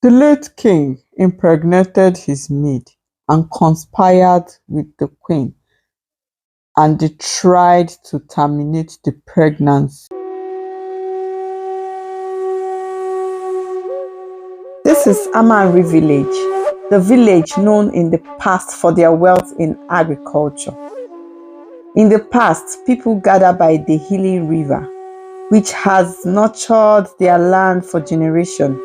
The late king impregnated his maid and conspired with the queen, and they tried to terminate the pregnancy. This is Amari village, the village known in the past for their wealth in agriculture. In the past, people gather by the healing river, which has nurtured their land for generations.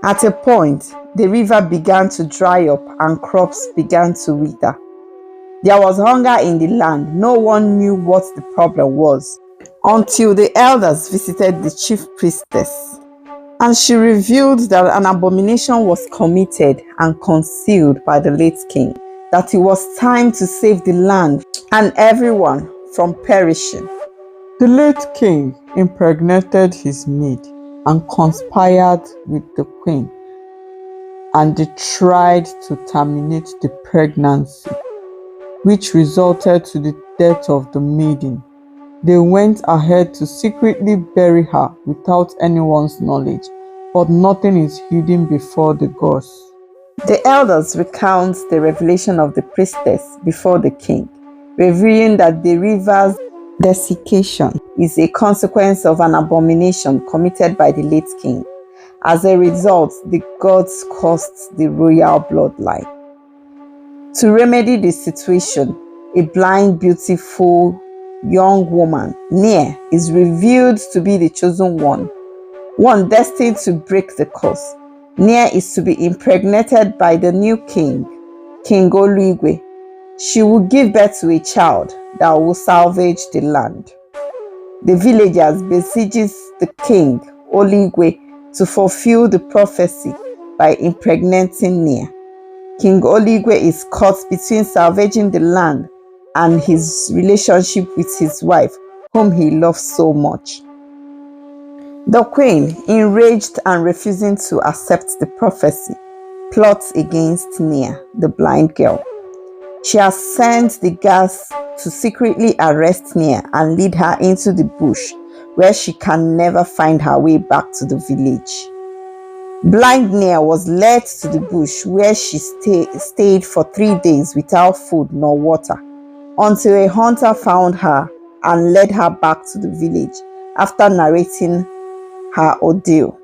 At a point, the river began to dry up and crops began to wither. There was hunger in the land. No one knew what the problem was until the elders visited the chief priestess, and she revealed that an abomination was committed and concealed by the late king, that it was time to save the land and everyone from perishing. The late king impregnated his maid and conspired with the queen, and they tried to terminate the pregnancy, which resulted to the death of the maiden. They went ahead to secretly bury her without anyone's knowledge, but nothing is hidden before the gods. The elders recount the revelation of the priestess before the king, revealing that the river's desiccation is a consequence of an abomination committed by the late king. As a result, the gods cursed the royal bloodline. To remedy the situation, a blind, beautiful young woman, Nia, is revealed to be the chosen one destined to break the curse. Nia is to be impregnated by the new king, King Oluigwe. She will give birth to a child that will salvage the land. The villagers besieges the king, Oluigwe, to fulfill the prophecy by impregnating Nia. King Oluigwe is caught between salvaging the land and his relationship with his wife, whom he loves so much. The queen, enraged and refusing to accept the prophecy, plots against Nia, the blind girl. She has sent the guards to secretly arrest Nia and lead her into the bush, where she can never find her way back to the village. Blind Nia was led to the bush, where she stayed for 3 days without food nor water, until a hunter found her and led her back to the village after narrating her ordeal.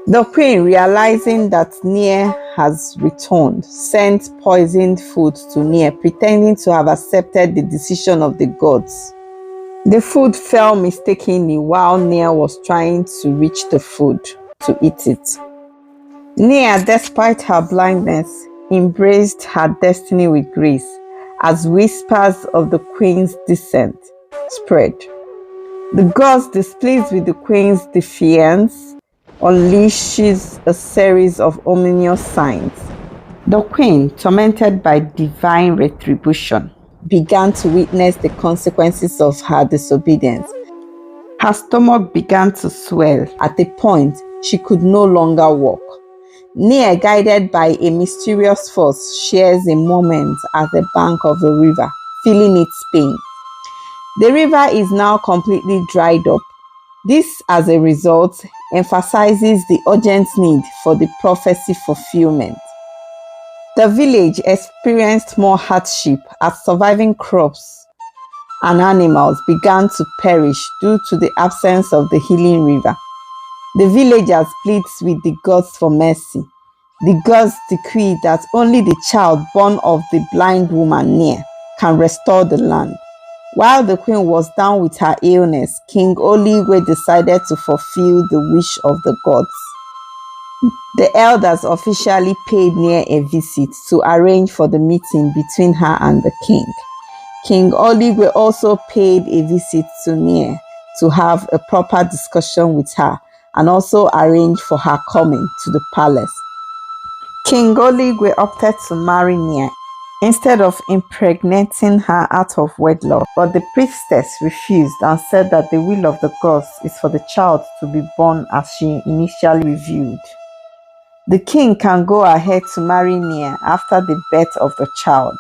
The queen, realizing that Nia has returned, sent poisoned food to Nia, pretending to have accepted the decision of the gods. The food fell mistakenly while Nia was trying to reach the food to eat it. Nia, despite her blindness, embraced her destiny with grace as whispers of the queen's descent spread. The gods, displeased with the queen's defiance, unleashes a series of ominous signs. The queen, tormented by divine retribution, began to witness the consequences of her disobedience. Her stomach began to swell. At a point, she could no longer walk. Nia, guided by a mysterious force, shares a moment at the bank of the river, feeling its pain. The river is now completely dried up. This, as a result, emphasizes the urgent need for the prophecy fulfillment. The village experienced more hardship as surviving crops and animals began to perish due to the absence of the healing river. The villagers plead with the gods for mercy. The gods decree that only the child born of the blind woman Nia can restore the land. While the queen was down with her illness, King Oluigwe decided to fulfill the wish of the gods. The elders officially paid Nia a visit to arrange for the meeting between her and the king. King Oluigwe also paid a visit to Nia to have a proper discussion with her and also arrange for her coming to the palace. King Oluigwe opted to marry Nia instead of impregnating her out of wedlock, but the priestess refused and said that the will of the gods is for the child to be born as she initially revealed. The king can go ahead to marry Nia after the birth of the child.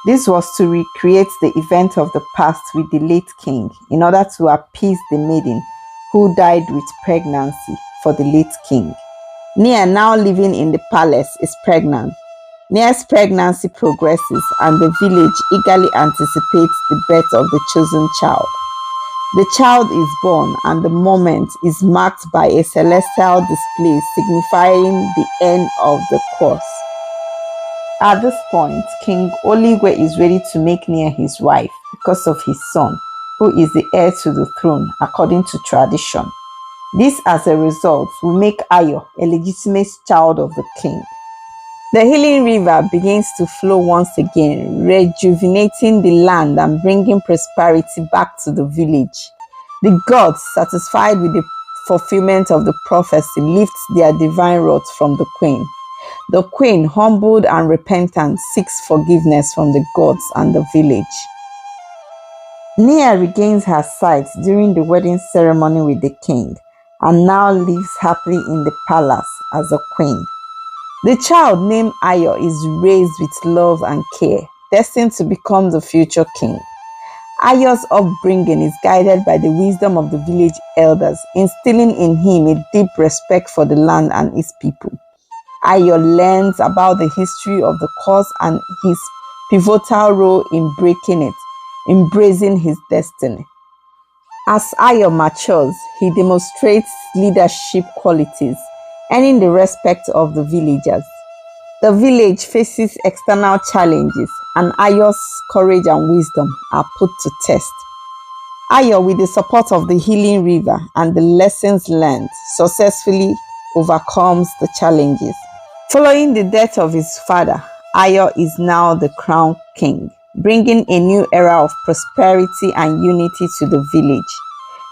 This was to recreate the event of the past with the late king in order to appease the maiden who died with pregnancy for the late king. Nia, now living in the palace, is pregnant. Nia's pregnancy progresses and the village eagerly anticipates the birth of the chosen child. The child is born and the moment is marked by a celestial display signifying the end of the course. At this point, King Oligwe is ready to make Nia his wife because of his son, who is the heir to the throne according to tradition. This, as a result, will make Ayo a legitimate child of the king. The healing river begins to flow once again, rejuvenating the land and bringing prosperity back to the village. The gods, satisfied with the fulfillment of the prophecy, lift their divine wrath from the queen. The queen, humbled and repentant, seeks forgiveness from the gods and the village. Nia regains her sight during the wedding ceremony with the king and now lives happily in the palace as a queen. The child named Ayo is raised with love and care, destined to become the future king. Ayo's upbringing is guided by the wisdom of the village elders, instilling in him a deep respect for the land and its people. Ayo learns about the history of the cause and his pivotal role in breaking it, embracing his destiny. As Ayo matures, he demonstrates leadership qualities, earning the respect of the villagers. The village faces external challenges, and Ayo's courage and wisdom are put to test. Ayo, with the support of the healing river and the lessons learned, successfully overcomes the challenges. Following the death of his father, Ayo is now the crown king, bringing a new era of prosperity and unity to the village.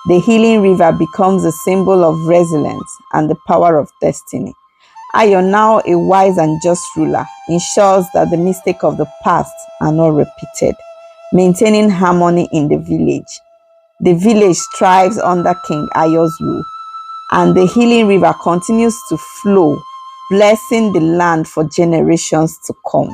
The healing river becomes a symbol of resilience and the power of destiny. Ayo, now a wise and just ruler, ensures that the mistakes of the past are not repeated, maintaining harmony in the village. The village thrives under King Ayo's rule, and the healing river continues to flow, blessing the land for generations to come.